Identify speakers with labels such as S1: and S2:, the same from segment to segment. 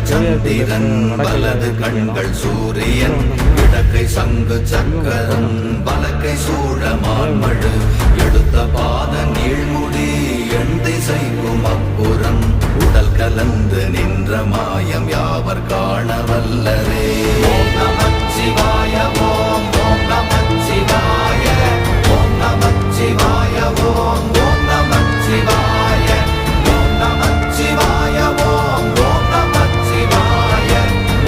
S1: சந்திரன் வலது கண்கள் சூரியன் இடக்கை சங்கு சக்கரம் வலக்கை சூழமான்மழு எடுத்த பாத நீழ்முடி எண் திசைக்கும் அப்புறம் உடல் கலந்து நின்ற மாயம் யாவர் காண வல்லரே. ஓம் நமச்சிவாய ஓம் ஓம் நமச்சிவாய ஓம் நமச்சிவாய ஓம் ஓம் நமச்சிவாய ஓம் நமச்சிவாய ஓம் ஓம் நமச்சிவாய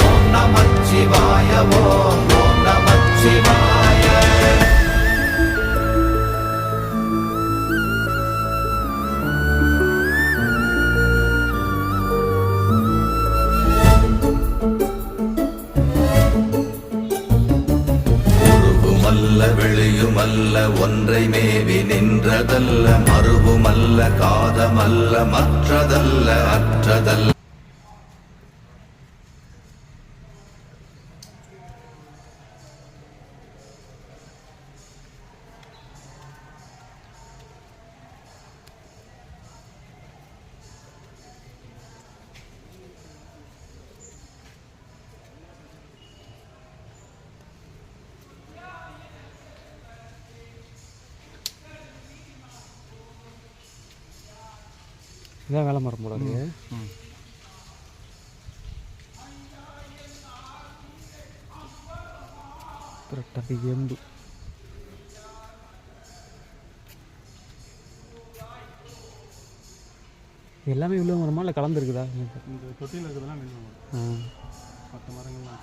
S1: ஓம் நமச்சிவாய ஓம் ஓம் நமச்சிவாய. வெளியுமல்ல ஒன்றை மேவி நின்றதல்ல மறுவுமல்ல காதமல்ல மற்றதல்ல அற்றதல்ல.
S2: இதான் வேலை மரம் போல இருக்கு. கரெக்டாக எம்பு எல்லாமே வில்லுவ மரமா இல்லை கலந்துருக்குதா?
S3: இந்த தொட்டியில் இருக்கிறதெல்லாம் வில்லுவ மரம். மற்ற மரங்கள்லாம்